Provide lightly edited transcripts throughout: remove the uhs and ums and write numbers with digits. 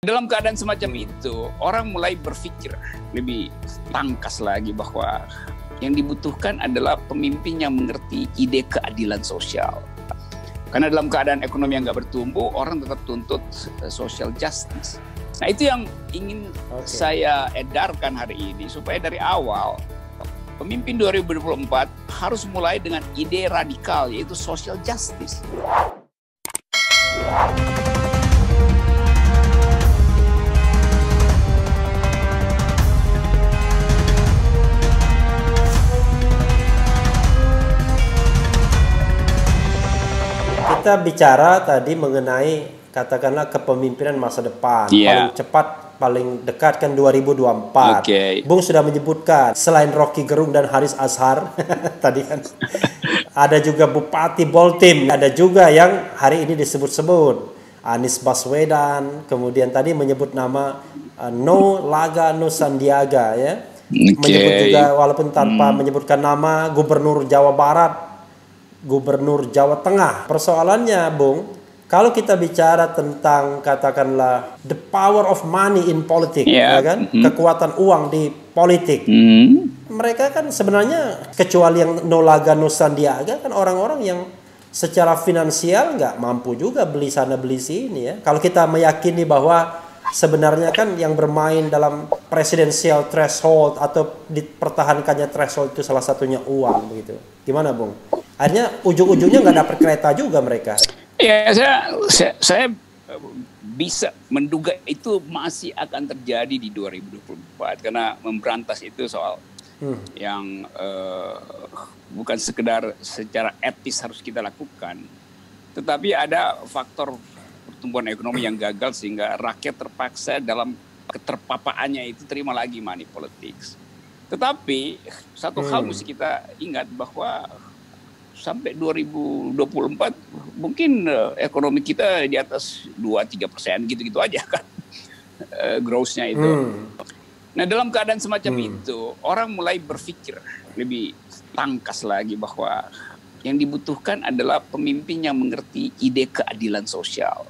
Dalam keadaan semacam itu, orang mulai berpikir lebih tangkas lagi bahwa yang dibutuhkan adalah pemimpin yang mengerti ide keadilan sosial. Karena dalam keadaan ekonomi yang nggak bertumbuh, orang tetap tuntut social justice. Nah, itu yang ingin saya edarkan hari ini, supaya dari awal pemimpin 2024 harus mulai dengan ide radikal, yaitu social justice. Kita bicara tadi mengenai katakanlah kepemimpinan masa depan. Paling cepat, paling dekat kan 2024. Bung sudah menyebutkan selain Rocky Gerung dan Haris Azhar tadi kan ada juga Bupati Boltim, ada juga yang hari ini disebut-sebut Anies Baswedan, kemudian tadi menyebut nama No Laga No Sandiaga ya. Menyebut juga walaupun tanpa menyebutkan nama Gubernur Jawa Barat, Gubernur Jawa Tengah. Persoalannya, Bung, kalau kita bicara tentang katakanlah the power of money in politics, ya kan? Kekuatan uang di politik. Mereka kan sebenarnya kecuali yang No Laga No Sandiaga kan orang-orang yang secara finansial nggak mampu juga beli sana beli sini ya. Kalau kita meyakini bahwa sebenarnya kan yang bermain dalam presidensial threshold atau dipertahankannya threshold itu salah satunya uang begitu. Gimana, Bung? Akhirnya ujung-ujungnya nggak dapat kereta juga mereka. Ya, saya bisa menduga itu masih akan terjadi di 2024 karena memberantas itu soal yang bukan sekedar secara etis harus kita lakukan, tetapi ada faktor pertumbuhan ekonomi yang gagal sehingga rakyat terpaksa dalam keterpapaannya itu terima lagi money politics. Tetapi satu hal mesti kita ingat bahwa sampai 2024 mungkin ekonomi kita di atas 2-3% gitu-gitu aja kan growth-nya itu. Nah, dalam keadaan semacam itu orang mulai berpikir lebih tangkas lagi bahwa yang dibutuhkan adalah pemimpin yang mengerti ide keadilan sosial.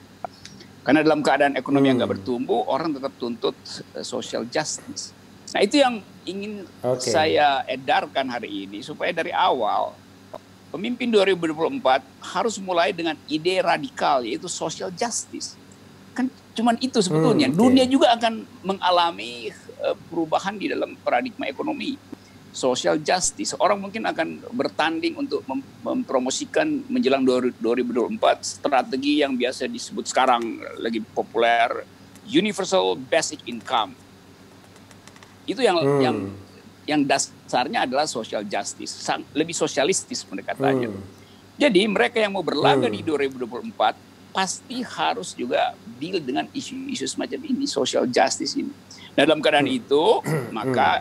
Karena dalam keadaan ekonomi yang nggak bertumbuh, orang tetap tuntut social justice. Nah, itu yang ingin saya edarkan hari ini, supaya dari awal pemimpin 2024 harus mulai dengan ide radikal, yaitu social justice. Kan cuman itu sebetulnya. Dunia juga akan mengalami perubahan di dalam paradigma ekonomi. Social justice. Orang mungkin akan bertanding untuk mempromosikan menjelang 2024 strategi yang biasa disebut sekarang lagi populer, universal basic income. Itu yang dasarnya adalah social justice, lebih sosialistis pendekatannya. Jadi mereka yang mau berlaga di 2024 pasti harus juga deal dengan isu-isu semacam ini, social justice ini. Nah, dalam keadaan itu maka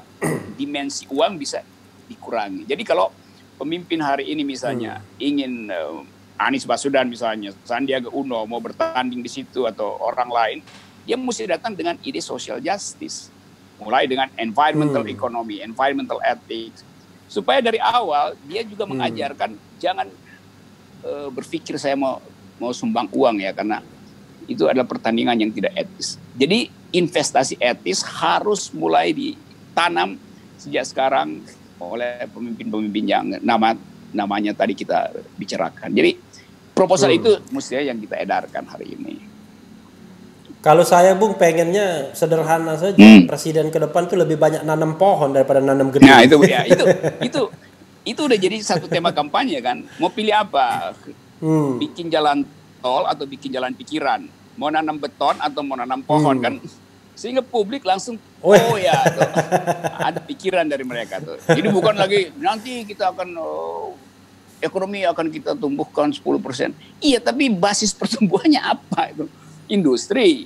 dimensi uang bisa dikurangi. Jadi kalau pemimpin hari ini misalnya ingin Anies Baswedan misalnya, Sandiaga Uno mau bertanding di situ atau orang lain, dia mesti datang dengan ide social justice. Mulai dengan environmental economy, environmental ethics. Supaya dari awal dia juga mengajarkan jangan berpikir saya mau sumbang uang ya, karena itu adalah pertandingan yang tidak etis. Jadi investasi etis harus mulai ditanam sejak sekarang oleh pemimpin-pemimpin yang namanya tadi kita bicarakan. Jadi proposal itu mestinya yang kita edarkan hari ini. Kalau saya, Bung, pengennya sederhana saja. Presiden ke depan tuh lebih banyak nanam pohon daripada nanam gedung. Nah, itu udah jadi satu tema kampanye kan. Mau pilih apa? Bikin jalan tol atau bikin jalan pikiran? Mau nanam beton atau mau nanam pohon kan? Sehingga publik langsung ya tuh, ada pikiran dari mereka tuh. Jadi bukan lagi nanti kita akan ekonomi akan kita tumbuhkan 10%. Iya, tapi basis pertumbuhannya apa itu? Industri,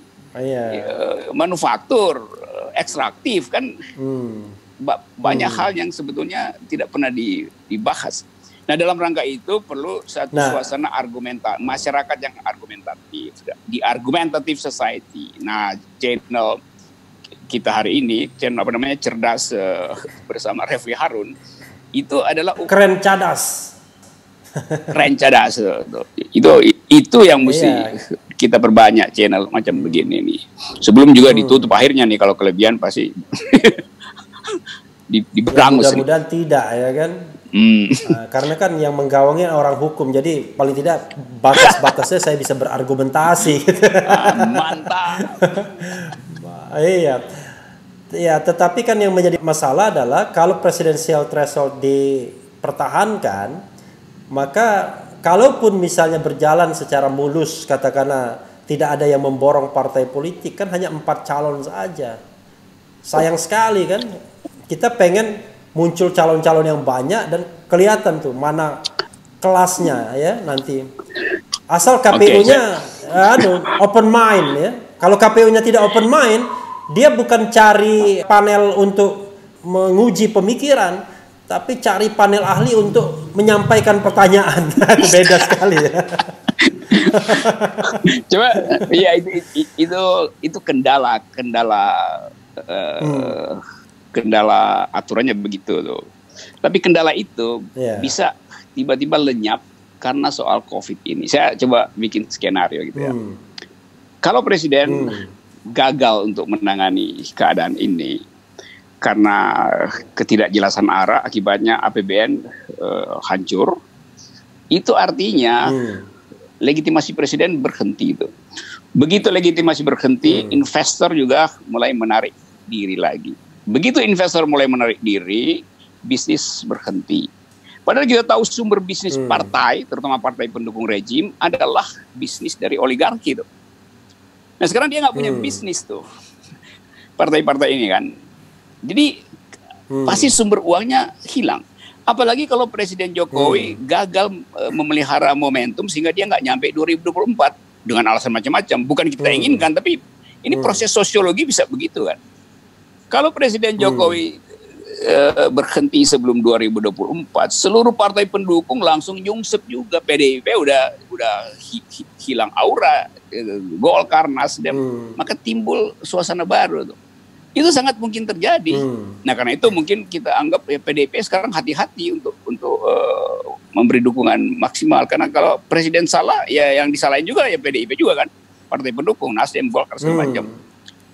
manufaktur, ekstraktif kan banyak hal yang sebetulnya tidak pernah dibahas. Nah, dalam rangka itu perlu satu suasana masyarakat yang argumentatif, di argumentative society. Nah, channel kita hari ini, channel cerdas bersama Refli Harun, itu adalah keren cadas. Keren cadas itu yang mesti kita perbanyak channel macam begini nih. Sebelum juga ditutup akhirnya nih, kalau kelebihan pasti diberangus. Mudah-mudahan tidak ya kan. Karena kan yang menggawangi orang hukum, jadi paling tidak batas-batasnya saya bisa berargumentasi. Mantap. Iya. Ya, tetapi kan yang menjadi masalah adalah kalau presidensial threshold dipertahankan, maka kalaupun misalnya berjalan secara mulus, katakanlah tidak ada yang memborong partai politik, kan hanya 4 calon saja. Sayang sekali kan, kita pengen muncul calon-calon yang banyak dan kelihatan tuh mana kelasnya ya nanti. Asal KPU-nya open mind ya. Kalau KPU-nya tidak open mind, dia bukan cari panel untuk menguji pemikiran, tapi cari panel ahli untuk menyampaikan pertanyaan. Beda sekali ya. Coba ya itu kendala aturannya begitu tuh. Tapi kendala itu bisa tiba-tiba lenyap karena soal COVID ini. Saya coba bikin skenario gitu ya. Kalau presiden gagal untuk menangani keadaan ini karena ketidakjelasan arah, akibatnya APBN hancur, itu artinya legitimasi presiden berhenti itu. Begitu legitimasi berhenti, investor juga mulai menarik diri lagi. Begitu investor mulai menarik diri, bisnis berhenti. Padahal kita tahu sumber bisnis partai, terutama partai pendukung rejim, adalah bisnis dari oligarki itu. Nah sekarang dia nggak punya bisnis tuh, partai-partai ini kan. Jadi pasti sumber uangnya hilang. Apalagi kalau Presiden Jokowi gagal memelihara momentum sehingga dia nggak nyampe 2024 dengan alasan macam-macam. Bukan kita inginkan, tapi ini proses sosiologi bisa begitu kan. Kalau Presiden Jokowi berhenti sebelum 2024, seluruh partai pendukung langsung nyungsep juga. PDIP udah hilang aura, Golkar, Nasdem, maka timbul suasana baru tuh. Itu sangat mungkin terjadi. Nah karena itu mungkin kita anggap ya PDIP sekarang hati-hati untuk memberi dukungan maksimal, karena kalau presiden salah ya yang disalahin juga ya PDIP juga kan, partai pendukung, Nasdem, Golkar segala macam.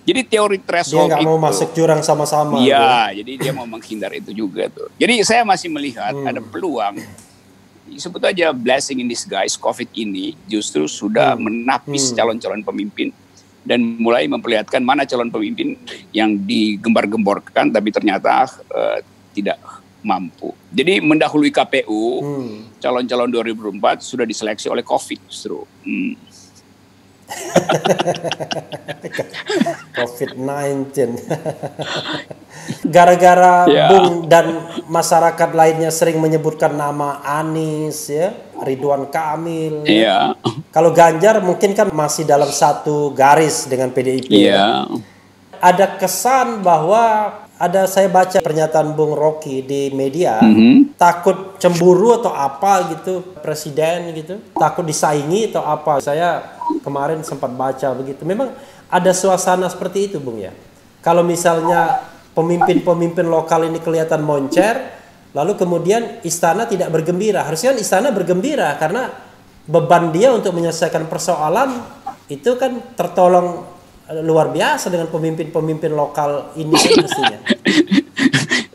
Jadi teori threshold dia nggak mau masuk jurang sama-sama. Iya, jadi dia mau menghindar itu juga tuh. Jadi saya masih melihat ada peluang. Sebut aja blessing in disguise, COVID ini justru sudah menapis calon-calon pemimpin dan mulai memperlihatkan mana calon pemimpin yang digembar-gemborkan tapi ternyata tidak mampu. Jadi mendahului KPU, calon-calon 2024 sudah diseleksi oleh COVID justru. COVID-19. Gara-gara Bung dan masyarakat lainnya sering menyebutkan nama Anies ya, Ridwan Kamil. Ya. Kalau Ganjar mungkin kan masih dalam satu garis dengan PDIP. Ya. Ada kesan bahwa saya baca pernyataan Bung Rocky di media, takut cemburu atau apa gitu presiden gitu, takut disaingi atau apa. Saya kemarin sempat baca begitu. Memang ada suasana seperti itu, Bung ya. Kalau misalnya pemimpin-pemimpin lokal ini kelihatan moncer, lalu kemudian istana tidak bergembira. Harusnya kan istana bergembira karena beban dia untuk menyelesaikan persoalan itu kan tertolong luar biasa dengan pemimpin-pemimpin lokal ini mestinya.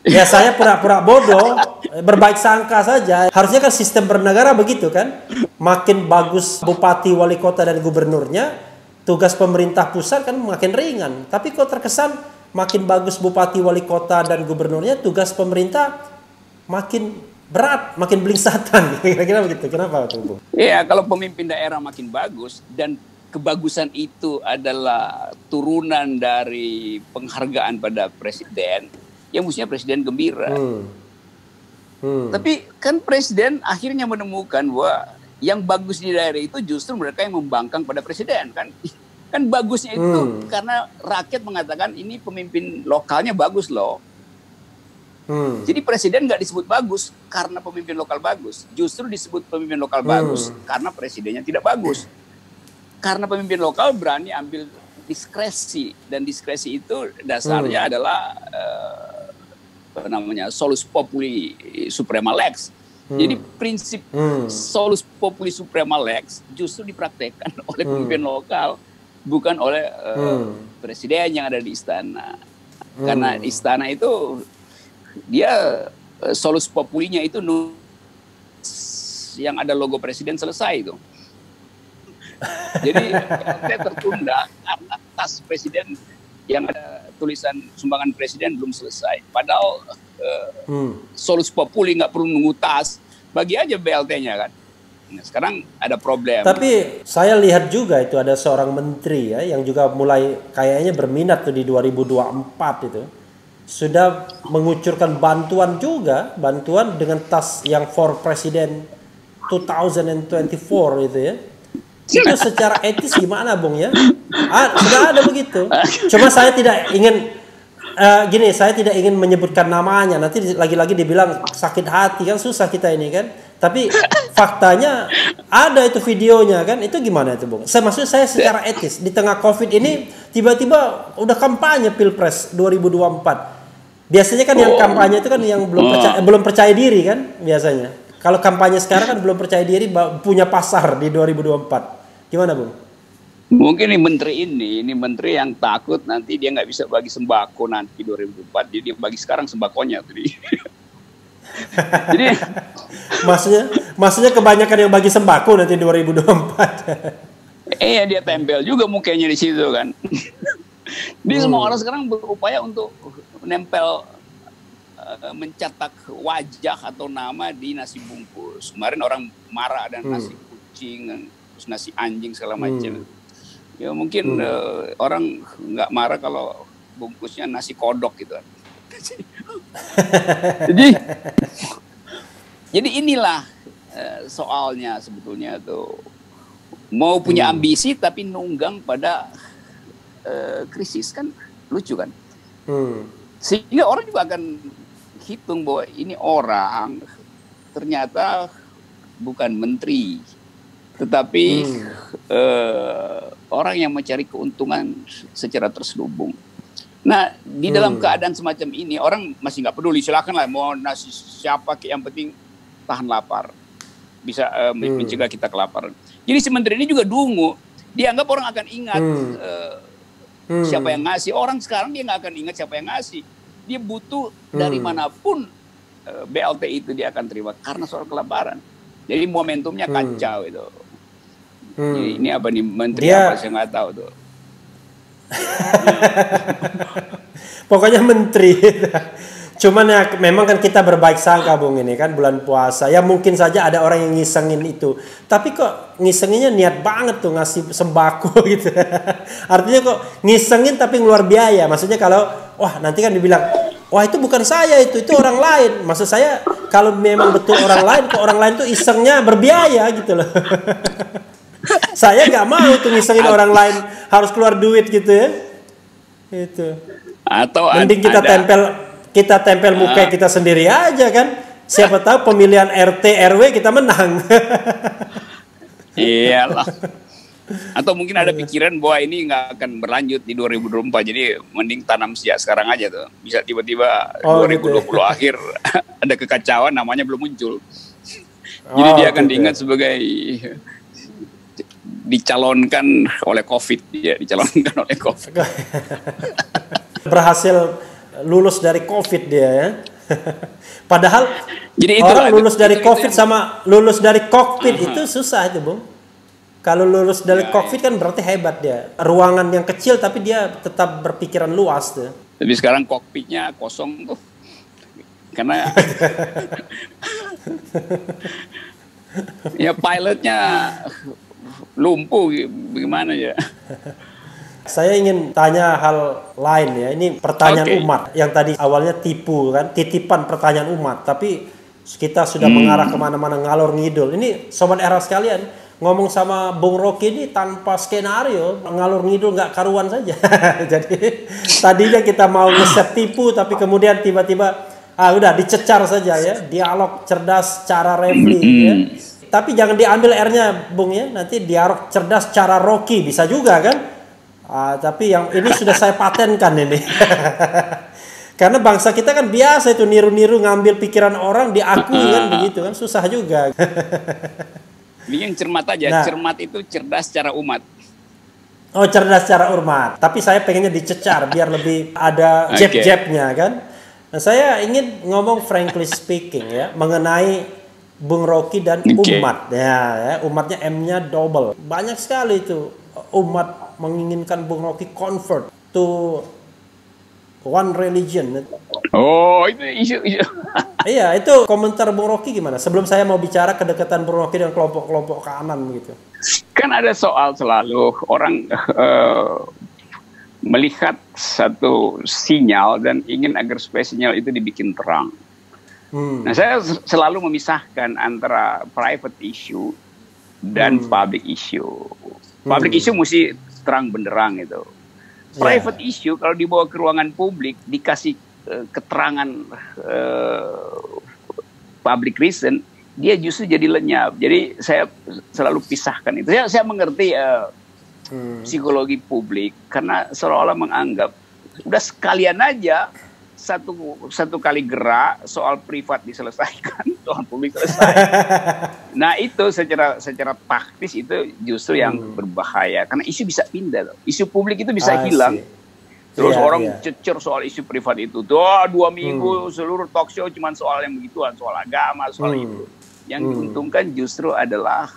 Ya saya pura-pura bodoh, berbaik sangka saja. Harusnya kan sistem bernegara begitu kan. Makin bagus bupati, wali kota dan gubernurnya, tugas pemerintah pusat kan makin ringan. Tapi kok terkesan makin bagus bupati, wali kota dan gubernurnya, tugas pemerintah makin berat, makin belingsatan. Kira-kira begitu. Kenapa tuh, Bung? Iya, kalau pemimpin daerah makin bagus dan kebagusan itu adalah turunan dari penghargaan pada presiden, ya mestinya presiden gembira. Tapi kan presiden akhirnya menemukan bahwa yang bagus di daerah itu justru mereka yang membangkang pada presiden kan. Kan bagusnya itu karena rakyat mengatakan ini pemimpin lokalnya bagus loh. Jadi presiden nggak disebut bagus karena pemimpin lokal bagus, justru disebut pemimpin lokal bagus karena presidennya tidak bagus. Karena pemimpin lokal berani ambil diskresi, dan diskresi itu dasarnya adalah solus populi suprema lex. Jadi prinsip solus populi suprema lex justru dipraktekkan oleh pemimpin lokal, bukan oleh presiden yang ada di istana. Karena istana itu dia solus populinya itu yang ada logo presiden selesai itu. Jadi tertunda karena tas presiden yang ada tulisan sumbangan presiden belum selesai. Padahal solus populi nggak perlu nunggu tas, bagi aja BLT-nya kan. Nah, sekarang ada problem. Tapi saya lihat juga itu ada seorang menteri ya yang juga mulai kayaknya berminat tuh di 2024 itu. Sudah mengucurkan bantuan juga, bantuan dengan tas yang for Presiden 2024 itu ya. Itu secara etis gimana Bung ya? Sudah ada begitu. Cuma saya tidak ingin saya tidak ingin menyebutkan namanya. Nanti lagi-lagi dibilang sakit hati kan, susah kita ini kan. Tapi faktanya ada itu videonya kan. Itu gimana itu Bung? Maksud saya secara etis di tengah Covid ini tiba-tiba udah kampanye Pilpres 2024. Biasanya kan yang kampanye itu kan yang belum percaya diri kan biasanya. Kalau kampanye sekarang kan belum percaya diri, punya pasar di 2024. Gimana Bung? Mungkin ini menteri yang takut nanti dia nggak bisa bagi sembako nanti 2024. Jadi dia bagi sekarang sembakonya tadi. Jadi maksudnya kebanyakan yang bagi sembako nanti 2024. Iya, dia tempel juga mukanya di situ kan. Jadi semua orang sekarang berupaya untuk menempel, mencetak wajah atau nama di nasi bungkus. Kemarin orang marah ada nasi kucing, nasi anjing segala macam. Ya mungkin orang nggak marah kalau bungkusnya nasi kodok gitu. Jadi inilah soalnya sebetulnya tuh, mau punya ambisi tapi nunggang pada krisis kan lucu kan. Sehingga orang juga akan hitung bahwa ini orang ternyata bukan menteri, tetapi orang yang mencari keuntungan secara terselubung. Nah, di dalam keadaan semacam ini orang masih nggak peduli, silakanlah mau nasi siapa, yang penting tahan lapar, bisa mencegah kita kelaparan. Jadi si menteri ini juga dungu, dianggap orang akan ingat siapa yang ngasih. Orang sekarang dia nggak akan ingat siapa yang ngasih. Dia butuh dari manapun BLT itu dia akan terima karena soal kelaparan. Jadi momentumnya kacau itu. Jadi ini apa nih menteri apa saya nggak tahu tuh. Pokoknya menteri. Cuman ya memang kan kita berbaik sangka Bung, ini kan bulan puasa. Ya mungkin saja ada orang yang ngisengin itu. Tapi kok ngisenginnya niat banget tuh ngasih sembako gitu. Artinya kok ngisengin tapi ngeluar biaya. Maksudnya kalau nanti kan dibilang, wah itu bukan saya, itu orang lain. Maksud saya kalau memang betul orang lain, kok orang lain tuh isengnya berbiaya gitu loh. Saya nggak mau tuh ngisengin orang lain harus keluar duit gitu ya. Itu. Atau mending kita tempel muka kita sendiri aja kan. Siapa tahu pemilihan RT RW kita menang. Iyalah. Atau mungkin ada pikiran bahwa ini nggak akan berlanjut di 2024. Jadi mending tanam sejak sekarang aja tuh. Bisa tiba-tiba 2020 gitu. Akhir ada kekacauan, namanya belum muncul. Jadi dia akan diingat sebagai dicalonkan oleh COVID. Dia dicalonkan oleh COVID. Berhasil lulus dari COVID dia ya. Padahal jadi itu orang lulus dari COVID sama lulus dari kokpit itu susah itu Bung. Kalau lulus dari kokpit kan berarti hebat dia. Ruangan yang kecil tapi dia tetap berpikiran luas tuh. Tapi sekarang kokpitnya kosong tuh. Karena ya pilotnya lumpuh, gimana ya. Saya ingin tanya hal lain ya. Ini pertanyaan umat yang tadi awalnya tipu kan, titipan pertanyaan umat, tapi kita sudah mengarah kemana-mana ngalor ngidul. Ini sobat era sekalian, ngomong sama Bung Rocky ini tanpa skenario, ngalor ngidul nggak karuan saja. Jadi tadinya kita mau ngeset tipu, tapi kemudian tiba-tiba udah dicecar saja ya, dialog cerdas cara Refli ya. Tapi jangan diambil R-nya Bung ya, nanti dialog cerdas cara Rocky bisa juga kan. Tapi yang ini sudah saya patenkan ini. Karena bangsa kita kan biasa itu niru-niru ngambil pikiran orang diakui kan begitu kan, susah juga. Ini yang cermat aja, nah, cermat itu cerdas secara umat. Oh, cerdas secara umat. Tapi saya pengennya dicecar biar lebih ada jab-jabnya kan. Nah, saya ingin ngomong frankly speaking ya mengenai Bung Rocky dan umat. Ya, umatnya M-nya double. Banyak sekali itu umat menginginkan Bung Rocky convert to one religion. Oh, itu isu. Iya, itu komentar Bung Rocky gimana? Sebelum saya mau bicara kedekatan Bung Rocky dengan kelompok-kelompok kanan gitu. Kan ada soal selalu orang melihat satu sinyal dan ingin agar supaya sinyal itu dibikin terang. Nah, saya selalu memisahkan antara private issue dan public issue. Public issue mesti terang benderang itu. Private issue kalau dibawa ke ruangan publik dikasih keterangan public reason, dia justru jadi lenyap. Jadi saya selalu pisahkan itu. Saya mengerti psikologi publik karena seolah-olah menganggap udah sekalian aja satu kali gerak soal privat diselesaikan, soal publik selesai. Nah itu secara taktis itu justru yang berbahaya karena isu bisa pindah loh. Isu publik itu bisa hilang. Terus orang cecer soal isu privat itu. Tuh 2 minggu seluruh talk show cuma soal yang begituan, soal agama, soal itu. Yang diuntungkan justru adalah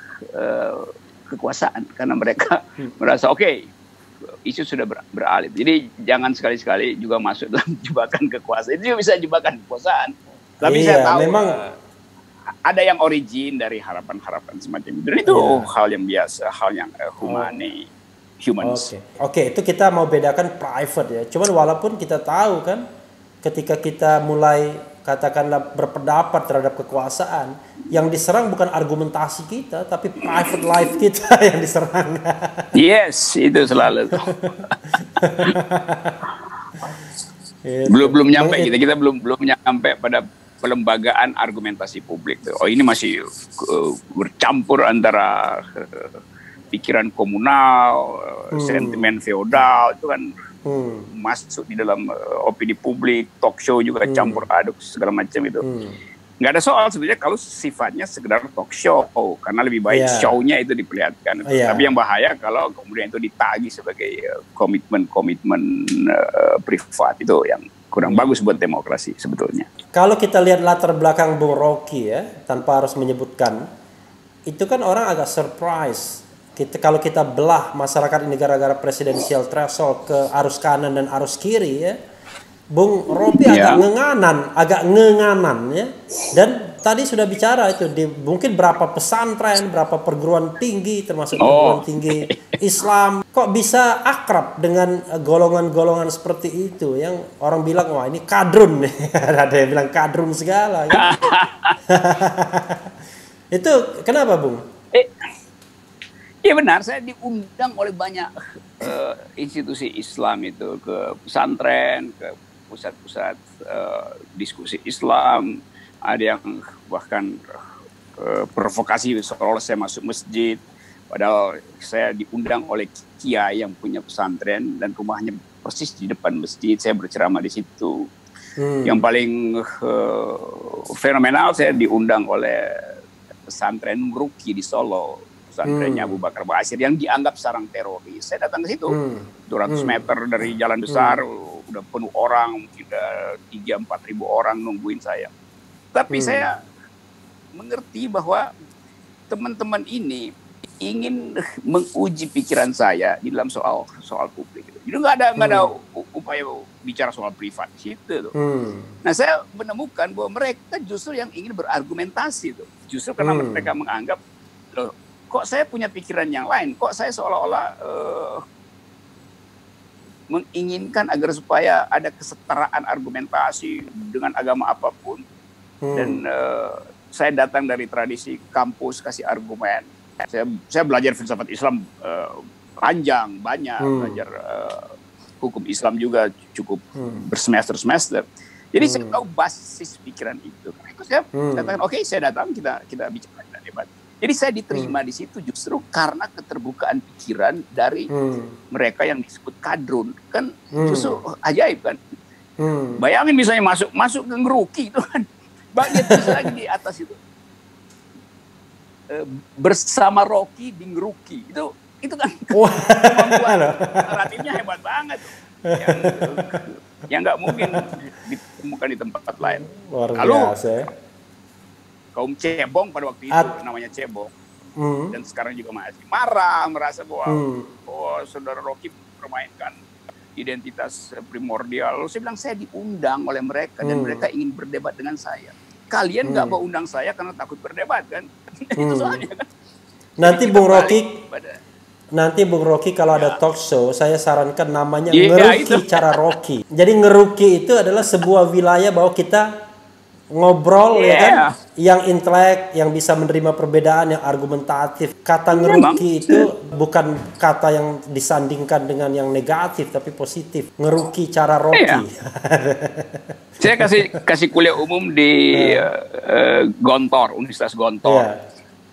kekuasaan karena mereka merasa oke, isu sudah beralih. Jadi jangan sekali-sekali juga masuk dalam jebakan kekuasaan. Itu juga bisa jebakan kekuasaan. Tapi saya tahu memang ada yang origin dari harapan-harapan semacam itu. Dan itu hal yang biasa, hal yang humans. Oke, itu kita mau bedakan private ya. Cuman walaupun kita tahu kan ketika kita mulai katakanlah berpendapat terhadap kekuasaan, yang diserang bukan argumentasi kita, tapi private life kita yang diserang. Yes, itu selalu. belum nyampe kita belum nyampe pada pelembagaan argumentasi publik. Oh, ini masih bercampur antara pikiran komunal, sentimen feodal itu kan masuk di dalam opini publik, talk show juga campur aduk segala macam itu. Nggak ada soal sebenarnya kalau sifatnya sekedar talk show karena lebih baik show-nya itu diperlihatkan. Tapi yang bahaya kalau kemudian itu ditagih sebagai komitmen privat, itu yang kurang bagus buat demokrasi sebetulnya. Kalau kita lihat latar belakang Bung Rocky ya, tanpa harus menyebutkan, itu kan orang agak surprise. Kalau kita belah masyarakat di negara-negara presidensial threshold ke arus kanan dan arus kiri ya, Bung Rocky agak ngenganan ya. Dan tadi sudah bicara itu mungkin berapa pesantren, berapa perguruan tinggi termasuk perguruan tinggi Islam, kok bisa akrab dengan golongan-golongan seperti itu yang orang bilang wah ini kadrun nih. Ada yang bilang kadrun segala kan? Itu kenapa Bung? Iya benar, saya diundang oleh banyak institusi Islam itu ke pesantren, ke pusat-pusat diskusi Islam. Ada yang bahkan provokasi seolah saya masuk masjid, padahal saya diundang oleh kiai yang punya pesantren dan rumahnya persis di depan masjid. Saya berceramah di situ. Yang paling fenomenal saya diundang oleh pesantren Nguruki di Solo. Pesantrennya Abu Bakar Ba'asyir yang dianggap sarang teroris. Saya datang ke situ, 200 meter dari jalan besar, udah penuh orang, mungkin udah 3-4 ribu orang nungguin saya. Tapi saya mengerti bahwa teman-teman ini ingin menguji pikiran saya di dalam soal publik. Jadi nggak ada upaya bicara soal privat di situ. Nah saya menemukan bahwa mereka justru yang ingin berargumentasi tuh. Justru karena mereka menganggap kok saya punya pikiran yang lain, kok saya seolah-olah menginginkan agar supaya ada kesetaraan argumentasi dengan agama apapun. Dan saya datang dari tradisi kampus kasih argumen. Saya belajar filsafat Islam panjang, banyak, belajar hukum Islam juga cukup bersemester-semester. Jadi saya tahu basis pikiran itu. Saya katakan, oke, saya datang, kita bicara, kita debat. Jadi saya diterima di situ justru karena keterbukaan pikiran dari mereka yang disebut kadrun. Kan justru ajaib kan. Bayangin misalnya masuk ke ngeruki itu kan, bagian tulis lagi di atas itu bersama Rocky di ngeruki itu kan kemampuan naratifnya hebat banget yang nggak mungkin ditemukan di tempat lain. Lalu kaum cebong pada waktu itu namanya cebong dan sekarang juga masih marah, merasa bahwa saudara Rocky permainkan identitas primordial. Lalu saya bilang saya diundang oleh mereka dan mereka ingin berdebat dengan saya. Kalian nggak mau undang saya karena takut berdebat kan? Itu soalnya kan. Nanti Bung Rocky kalau ada talk show, saya sarankan namanya ngeruki cara Rocky. Jadi ngeruki itu adalah sebuah wilayah bahwa kita ngobrol ya kan, yang intelek, yang bisa menerima perbedaan, yang argumentatif. Kata ngeruki itu bukan kata yang disandingkan dengan yang negatif tapi positif. Ngeruki cara Rocky. Saya kasih kuliah umum di Gontor, Universitas Gontor.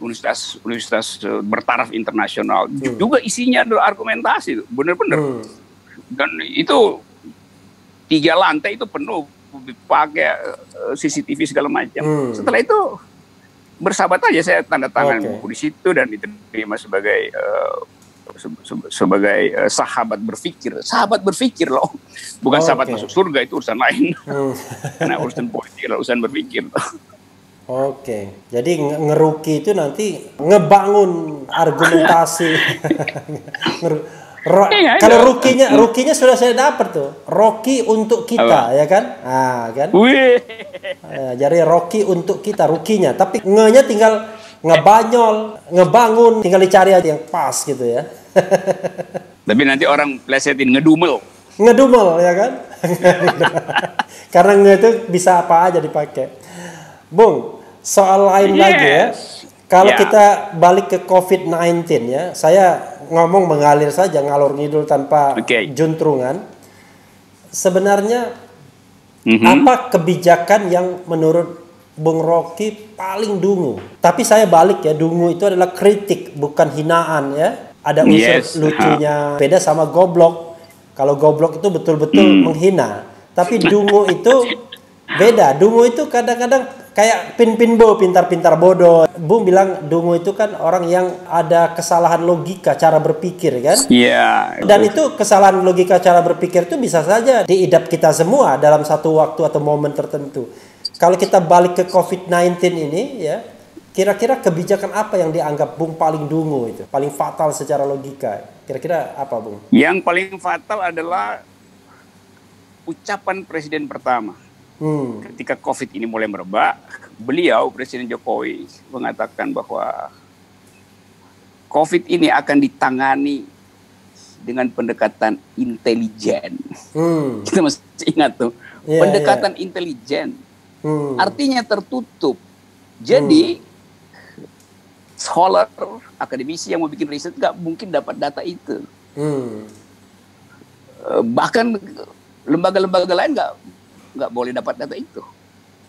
Universitas bertaraf internasional. Juga isinya adalah argumentasi, benar-benar. Dan itu 3 lantai itu penuh, pakai CCTV segala macam. Setelah itu bersahabat aja, saya tanda tangan buku di situ dan diterima sebagai sahabat berpikir loh, bukan sahabat masuk surga, itu urusan lain. Karena urusan politik adalah urusan berpikir. Jadi ngeruki itu nanti ngebangun argumentasi. Kalau rukinya sudah saya dapat tuh, Rocky untuk kita. Ya kan? Kan? Jadi Rocky untuk kita, rukinya. Tapi nge-nya tinggal ngebanyol, ngebangun, tinggal dicari aja yang pas gitu ya. Tapi nanti orang plesetin ngedumel ya kan? Karena nge itu bisa apa aja dipakai. Bung, soal lain lagi ya. Kalau kita balik ke COVID-19 ya, saya ngomong mengalir saja, ngalor ngidul tanpa juntrungan. Sebenarnya apa kebijakan yang menurut Bung Rocky paling dungu? Tapi saya balik ya, dungu itu adalah kritik, bukan hinaan ya. Ada unsur lucunya, beda sama goblok. Kalau goblok itu betul-betul menghina. Tapi dungu itu beda. Dungu itu kadang-kadang kayak pinbo, pintar-pintar bodoh. Bung bilang dungu itu kan orang yang ada kesalahan logika cara berpikir kan? Dan itu kesalahan logika cara berpikir itu bisa saja diidap kita semua dalam satu waktu atau momen tertentu. Kalau kita balik ke COVID-19 ini ya, kira-kira kebijakan apa yang dianggap Bung paling dungu itu? Paling fatal secara logika. Kira-kira apa Bung? Yang paling fatal adalah ucapan presiden pertama. Ketika COVID ini mulai merebak, beliau, Presiden Jokowi, mengatakan bahwa COVID ini akan ditangani dengan pendekatan intelijen. Kita masih ingat tuh, pendekatan intelijen. Artinya tertutup. Jadi, scholar, akademisi yang mau bikin riset nggak mungkin dapat data itu. Bahkan lembaga-lembaga lain nggak boleh dapat data itu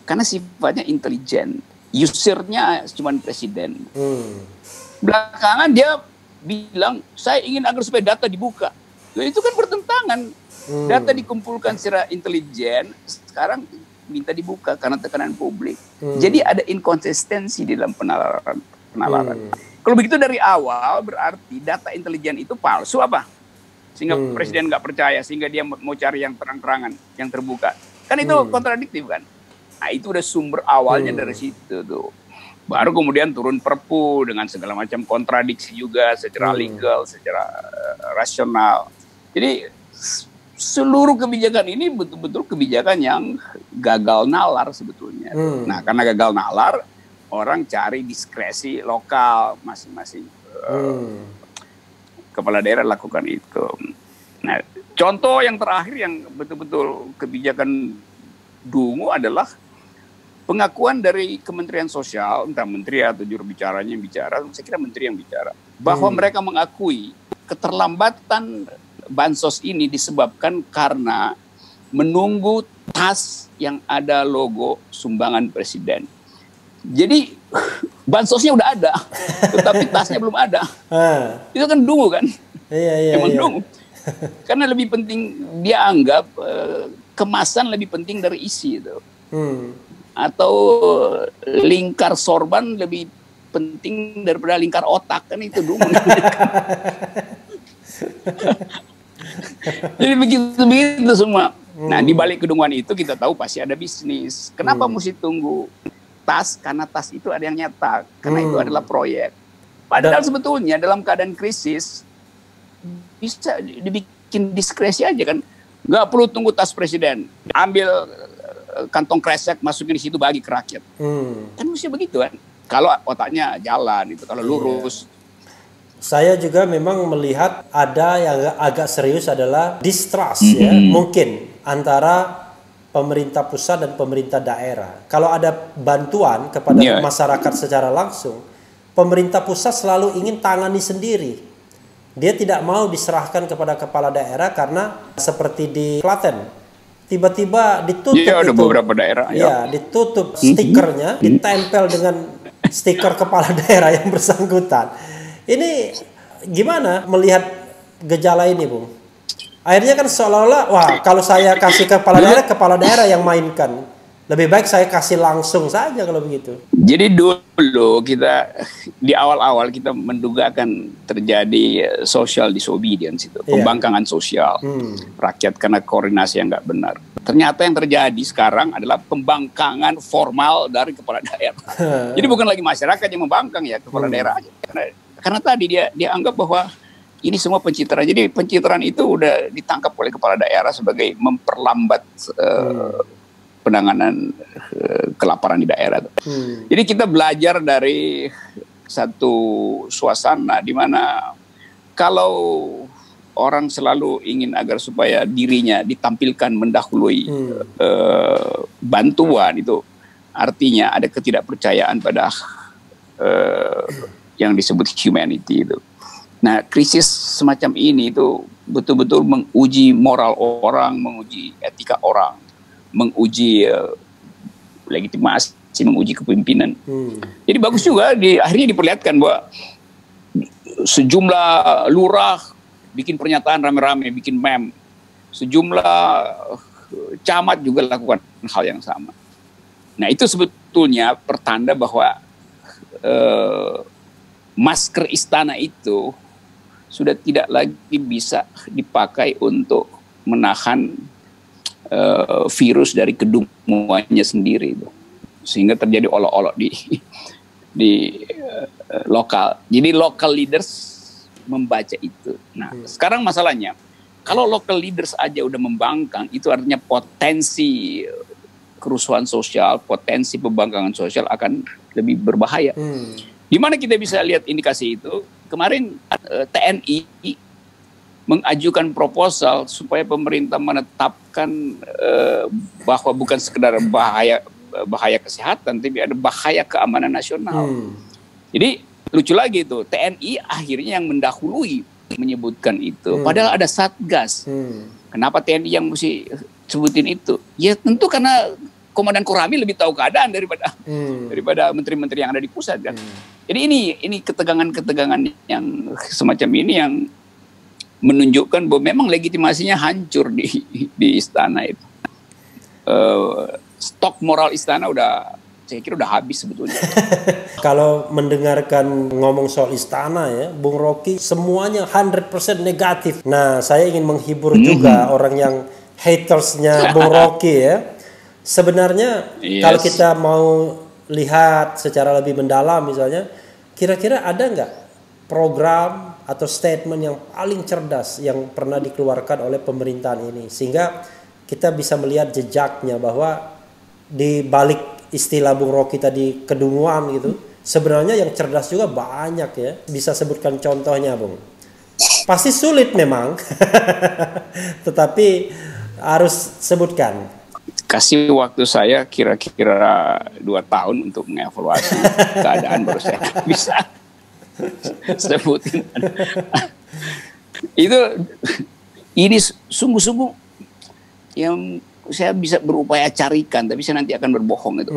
karena sifatnya intelijen, usernya cuma presiden. Belakangan dia bilang saya ingin agar supaya data dibuka. Itu kan bertentangan. Data dikumpulkan secara intelijen, sekarang minta dibuka karena tekanan publik. Jadi ada inkonsistensi di dalam penalaran. Kalau begitu dari awal berarti data intelijen itu palsu apa? Sehingga presiden nggak percaya, sehingga dia mau cari yang terang-terangan, yang terbuka. Kan itu kontradiktif kan. Nah itu udah sumber awalnya dari situ tuh. Baru kemudian turun Perpu dengan segala macam kontradiksi juga secara legal, secara rasional. Jadi seluruh kebijakan ini betul-betul kebijakan yang gagal nalar sebetulnya. Nah karena gagal nalar, orang cari diskresi lokal masing-masing. Kepala daerah lakukan itu. Nah, contoh yang terakhir yang betul-betul kebijakan dungu adalah pengakuan dari Kementerian Sosial, entah menteri atau juru bicaranya yang bicara, saya kira menteri yang bicara, bahwa mereka mengakui keterlambatan bansos ini disebabkan karena menunggu tas yang ada logo sumbangan presiden. Jadi bansosnya udah ada, tetapi tasnya belum ada. Itu kan dungu kan? Iya. Emang dungu. Karena lebih penting dia anggap kemasan lebih penting dari isi itu. Atau lingkar sorban lebih penting daripada lingkar otak, kan itu dulu. Jadi begitu semua. Nah, di balik kedunguan itu kita tahu pasti ada bisnis. Kenapa mesti tunggu tas? Karena tas itu ada yang nyetak, karena itu adalah proyek. Padahal sebetulnya dalam keadaan krisis bisa dibikin diskresi aja kan. Nggak perlu tunggu tas presiden. Ambil kantong kresek, masukin di situ, bagi ke rakyat. Kan mesti begitu kan. Kalau otaknya jalan, itu kalau lurus. Saya juga memang melihat ada yang agak serius adalah distrust ya, mungkin antara pemerintah pusat dan pemerintah daerah. Kalau ada bantuan kepada masyarakat secara langsung, pemerintah pusat selalu ingin tangani sendiri. Dia tidak mau diserahkan kepada kepala daerah karena seperti di Klaten, tiba-tiba ditutup ada beberapa daerah. Ya, ditutup stikernya, ditempel dengan stiker kepala daerah yang bersangkutan. Ini gimana melihat gejala ini, Bung? Akhirnya kan seolah-olah, wah kalau saya kasih kepala daerah yang mainkan. Lebih baik saya kasih langsung saja kalau begitu. Jadi dulu kita di awal-awal kita menduga akan terjadi social disobedience itu, pembangkangan sosial rakyat karena koordinasi yang nggak benar. Ternyata yang terjadi sekarang adalah pembangkangan formal dari kepala daerah. Jadi bukan lagi masyarakat yang membangkang ya, kepala daerah aja. Karena tadi dia anggap bahwa ini semua pencitraan. Jadi pencitraan itu udah ditangkap oleh kepala daerah sebagai memperlambat penanganan kelaparan di daerah. Jadi kita belajar dari satu suasana di mana kalau orang selalu ingin agar supaya dirinya ditampilkan mendahului bantuan, itu artinya ada ketidakpercayaan pada yang disebut humanity itu. Nah, krisis semacam ini itu betul-betul menguji moral orang, menguji etika orang, menguji legitimasi, menguji kepemimpinan. Jadi bagus juga akhirnya diperlihatkan bahwa sejumlah lurah bikin pernyataan rame-rame, bikin meme. Sejumlah camat juga lakukan hal yang sama. Nah, itu sebetulnya pertanda bahwa masker istana itu sudah tidak lagi bisa dipakai untuk menahan virus dari kedunguannya sendiri itu, sehingga terjadi olok-olok di lokal. Jadi local leaders membaca itu. Nah, sekarang masalahnya kalau local leaders aja udah membangkang, itu artinya potensi kerusuhan sosial, potensi pembangkangan sosial akan lebih berbahaya. Di mana kita bisa lihat indikasi itu? Kemarin TNI mengajukan proposal supaya pemerintah menetapkan bahwa bukan sekedar bahaya kesehatan, tapi ada bahaya keamanan nasional. Jadi lucu lagi itu, TNI akhirnya yang mendahului menyebutkan itu. Padahal ada Satgas. Kenapa TNI yang mesti sebutin itu? Ya tentu karena Komandan Korami lebih tahu keadaan daripada menteri-menteri yang ada di pusat kan. Jadi ini ketegangan-ketegangan yang semacam ini yang menunjukkan bahwa memang legitimasinya hancur di istana itu. Stok moral istana saya kira udah habis sebetulnya. Kalau mendengarkan ngomong soal istana ya, Bung Rocky semuanya 100% negatif. Nah, saya ingin menghibur juga orang yang hatersnya Bung Rocky ya. Sebenarnya kalau kita mau lihat secara lebih mendalam misalnya, kira-kira ada nggak program atau statement yang paling cerdas yang pernah dikeluarkan oleh pemerintahan ini, sehingga kita bisa melihat jejaknya bahwa di balik istilah Bung Rocky tadi kedunguan gitu, sebenarnya yang cerdas juga banyak ya. Bisa sebutkan contohnya, Bung? Pasti sulit memang, tetapi harus sebutkan. Kasih waktu saya kira-kira 2 tahun untuk mengevaluasi keadaan, baru saya bisa sebutin. Ini sungguh-sungguh yang saya bisa berupaya carikan, tapi saya nanti akan berbohong itu.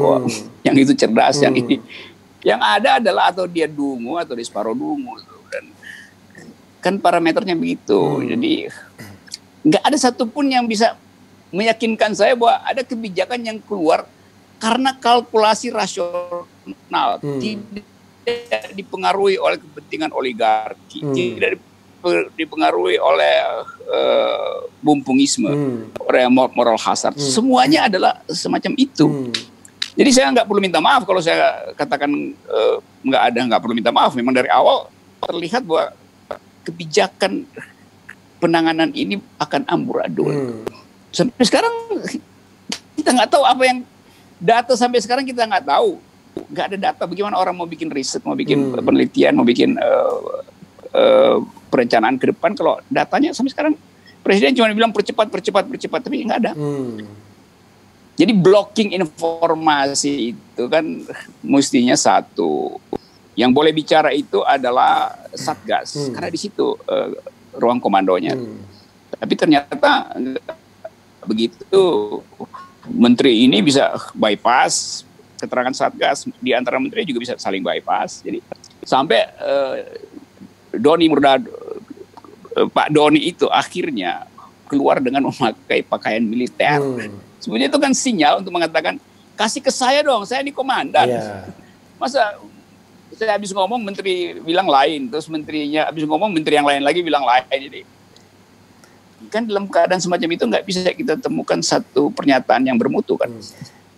Yang itu cerdas, yang ini. Yang ada adalah atau dia dungu atau dia separuh dungu. Dan kan parameternya begitu. Jadi nggak ada satupun yang bisa meyakinkan saya bahwa ada kebijakan yang keluar karena kalkulasi rasional, tidak dipengaruhi oleh kepentingan oligarki, tidak dipengaruhi oleh bumpungisme, oleh moral hazard. Semuanya adalah semacam itu. Jadi saya nggak perlu minta maaf kalau saya katakan nggak perlu minta maaf. Memang dari awal terlihat bahwa kebijakan penanganan ini akan amburadul. Sampai sekarang kita nggak tahu apa yang data sampai sekarang kita nggak tahu. Nggak ada data. Bagaimana orang mau bikin riset, mau bikin penelitian, mau bikin perencanaan ke depan kalau datanya sampai sekarang presiden cuma bilang percepat, tapi nggak ada. Jadi blocking informasi itu kan mestinya satu. Yang boleh bicara itu adalah Satgas, karena di situ ruang komandonya. Tapi ternyata begitu, menteri ini bisa bypass keterangan Satgas, di antara menteri juga bisa saling bypass. Jadi sampai Pak Doni itu akhirnya keluar dengan memakai pakaian militer. Sebenarnya itu kan sinyal untuk mengatakan, kasih ke saya dong, saya ini komandan. Masa saya habis ngomong menteri bilang lain, terus menterinya habis ngomong menteri yang lain lagi bilang lain. Jadi kan dalam keadaan semacam itu nggak bisa kita temukan satu pernyataan yang bermutu kan.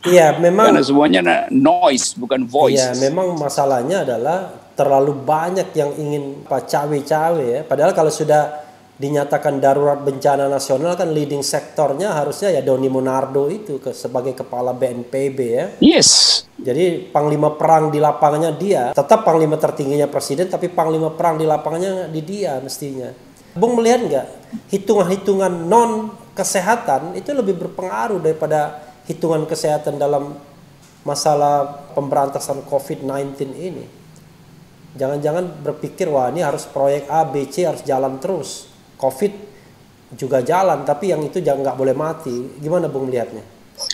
Iya, memang. Karena semuanya noise, bukan voice. Iya, memang masalahnya adalah terlalu banyak yang ingin cawe-cawe ya. Padahal kalau sudah dinyatakan darurat bencana nasional kan leading sektornya harusnya ya Doni Monardo itu sebagai kepala BNPB ya. Yes. Jadi panglima perang di lapangannya dia. Tetap panglima tertingginya presiden, tapi panglima perang di lapangannya di dia mestinya. Bung melihat nggak hitungan-hitungan non kesehatan itu lebih berpengaruh daripada hitungan kesehatan dalam masalah pemberantasan COVID-19 ini. Jangan-jangan berpikir wah ini harus proyek A, B, C harus jalan terus. COVID juga jalan, tapi yang itu jangan nggak boleh mati. Gimana Bung melihatnya?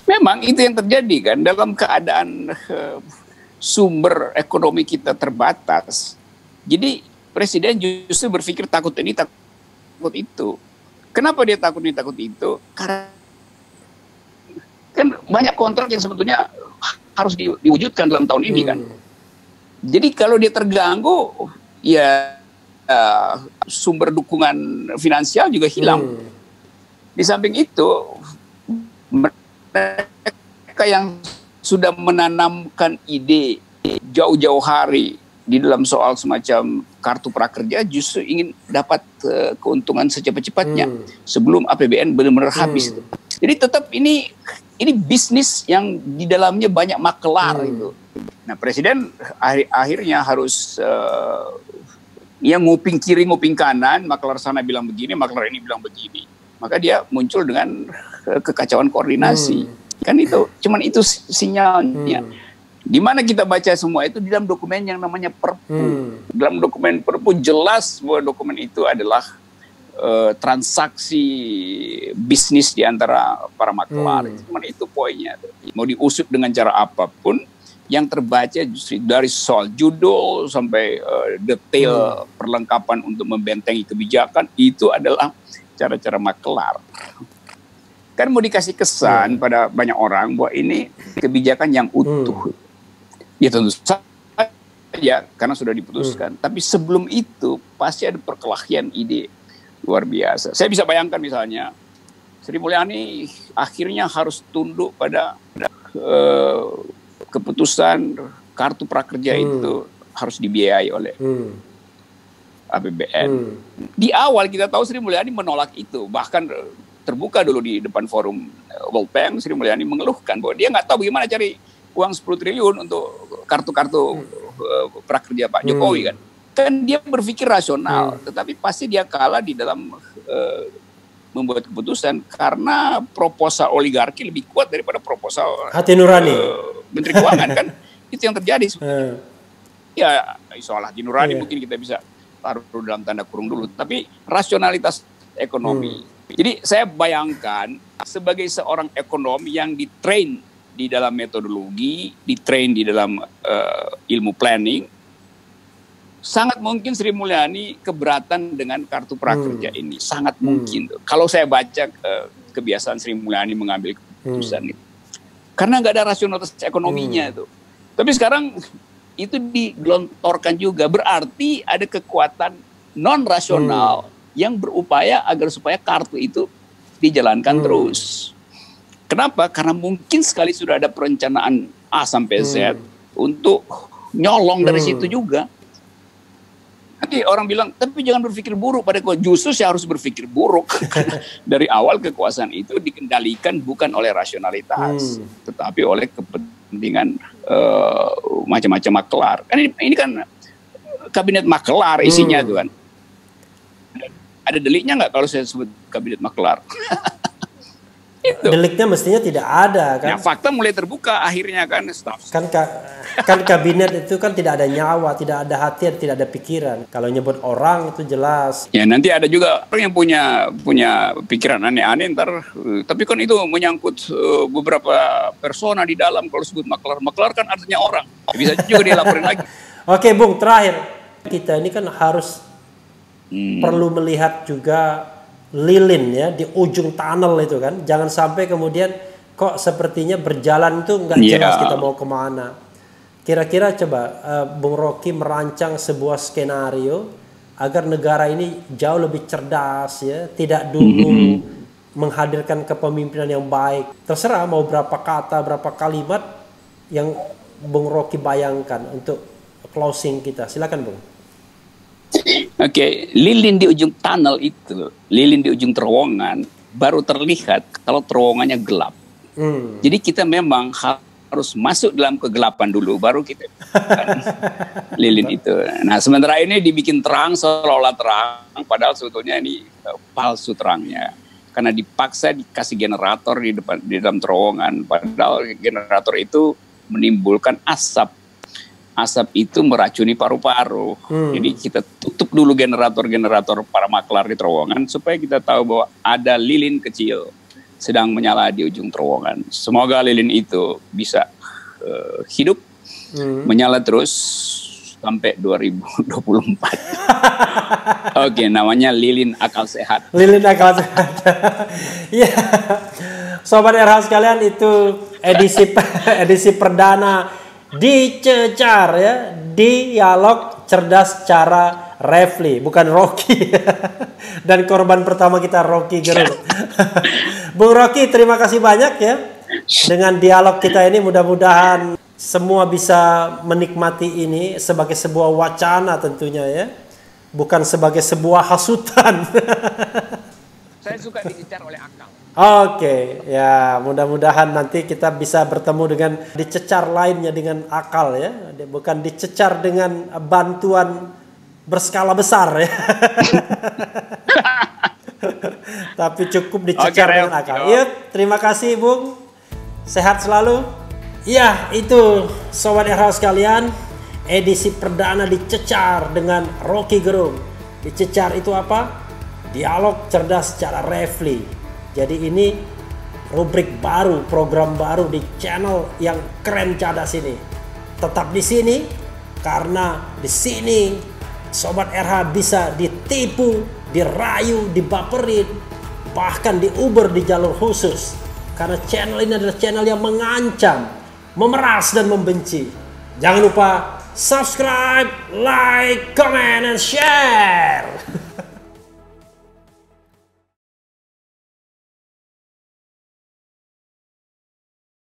Memang itu yang terjadi kan dalam keadaan sumber ekonomi kita terbatas. Jadi presiden justru berpikir takut ini, takut itu. Kenapa dia takut ini, takut itu? Karena kan banyak kontrak yang sebetulnya harus diwujudkan dalam tahun ini kan. Jadi kalau dia terganggu, ya sumber dukungan finansial juga hilang. Di samping itu, mereka yang sudah menanamkan ide jauh-jauh hari di dalam soal semacam kartu prakerja justru ingin dapat keuntungan secepat-cepatnya sebelum APBN benar-benar habis. Jadi tetap ini bisnis yang di dalamnya banyak makelar itu. Nah, presiden akhirnya harus ya nguping kiri, nguping kanan, makelar sana bilang begini, makelar ini bilang begini. Maka dia muncul dengan kekacauan koordinasi. Kan itu, cuman itu sinyalnya. Di mana kita baca semua itu di dalam dokumen yang namanya Perpu. Dalam dokumen Perpu jelas bahwa dokumen itu adalah transaksi bisnis di antara para makelar. Cuman itu poinnya. Mau diusut dengan cara apapun, yang terbaca justru dari soal judul sampai detail perlengkapan untuk membentengi kebijakan itu adalah cara-cara makelar. Kan mau dikasih kesan pada banyak orang bahwa ini kebijakan yang utuh. Ya tentu saja karena sudah diputuskan. Tapi sebelum itu pasti ada perkelahian ide luar biasa. Saya bisa bayangkan misalnya Sri Mulyani akhirnya harus tunduk pada keputusan kartu prakerja itu harus dibiayai oleh APBN. Di awal kita tahu Sri Mulyani menolak itu, bahkan terbuka dulu di depan forum World Bank, Sri Mulyani mengeluhkan bahwa dia nggak tahu bagaimana cari uang 10 triliun untuk kartu-kartu prakerja Pak Jokowi kan. Kan dia berpikir rasional, tetapi pasti dia kalah di dalam membuat keputusan karena proposal oligarki lebih kuat daripada proposal hati nurani Menteri Keuangan kan. Itu yang terjadi. Ya soal hati nurani mungkin kita bisa taruh dalam tanda kurung dulu, tapi rasionalitas ekonomi. Jadi saya bayangkan sebagai seorang ekonomi yang ditrain di dalam metodologi, ditrain di dalam ilmu planning, sangat mungkin Sri Mulyani keberatan dengan kartu prakerja ini. Sangat mungkin. Kalau saya baca kebiasaan Sri Mulyani mengambil keputusan itu. Karena nggak ada rasionalitas ekonominya itu. Tapi sekarang itu digelontorkan juga, berarti ada kekuatan non rasional yang berupaya agar supaya kartu itu dijalankan terus. Kenapa? Karena mungkin sekali sudah ada perencanaan A sampai Z untuk nyolong dari situ juga. Nanti orang bilang, tapi jangan berpikir buruk pada justru saya harus berpikir buruk. Dari awal kekuasaan itu dikendalikan bukan oleh rasionalitas, tetapi oleh kepentingan macam-macam maklar. Kan ini kan kabinet maklar isinya tuh kan. Ada deliknya nggak kalau saya sebut kabinet maklar? Itu. Deliknya mestinya tidak ada kan? Ya, fakta mulai terbuka akhirnya kan, staff. Kan kabinet itu kan tidak ada nyawa, tidak ada hati, tidak ada pikiran. Kalau nyebut orang itu jelas. Ya nanti ada juga orang yang punya pikiran aneh-aneh ntar. Tapi kan itu menyangkut beberapa persona di dalam. Kalau sebut maklar, maklar kan artinya orang. Bisa juga dia laporin lagi. Oke Bung, terakhir kita ini kan harus perlu melihat juga lilin ya di ujung tunnel itu kan. Jangan sampai kemudian kok sepertinya berjalan itu nggak jelas kita mau kemana. Kira-kira coba Bung Rocky merancang sebuah skenario agar negara ini jauh lebih cerdas ya, tidak dulu menghadirkan kepemimpinan yang baik. Terserah mau berapa kata, berapa kalimat yang Bung Rocky bayangkan untuk closing kita. Silakan Bung. Oke, lilin di ujung tunnel itu, lilin di ujung terowongan baru terlihat kalau terowongannya gelap. Jadi kita memang harus masuk dalam kegelapan dulu, baru kita lilin itu. Nah, sementara ini dibikin terang seolah-olah terang, padahal sebetulnya ini palsu terangnya. Karena dipaksa dikasih generator di dalam terowongan, padahal generator itu menimbulkan asap. Asap itu meracuni paru-paru. Jadi kita tutup dulu generator-generator para maklar di terowongan supaya kita tahu bahwa ada lilin kecil sedang menyala di ujung terowongan. Semoga lilin itu bisa hidup, menyala terus sampai 2024. Oke, namanya lilin akal sehat. Lilin akal sehat. Ya, Sobat RH sekalian, itu edisi perdana Dicecar ya, dialog cerdas cara Refli, bukan Rocky. Dan korban pertama kita Rocky Gerung. Bung Rocky, terima kasih banyak ya. Dengan dialog kita ini mudah-mudahan semua bisa menikmati ini sebagai sebuah wacana tentunya ya. Bukan sebagai sebuah hasutan. Saya suka dicecar oleh akal. Oke, ya mudah-mudahan nanti kita bisa bertemu dengan dicecar lainnya dengan akal ya, bukan dicecar dengan bantuan berskala besar ya. Tapi cukup dicecar dengan akal. Iya, terima kasih Bung. Sehat selalu. Ya, itu Sobat RH sekalian, edisi perdana dicecar dengan Rocky Gerung. Dicecar itu apa? Dialog cerdas secara Refli. Jadi ini rubrik baru, program baru di channel yang keren cadas ini. Tetap di sini karena di sini Sobat RH bisa ditipu, dirayu, dibaperin, bahkan diuber di jalur khusus. Karena channel ini adalah channel yang mengancam, memeras dan membenci. Jangan lupa subscribe, like, comment, and share.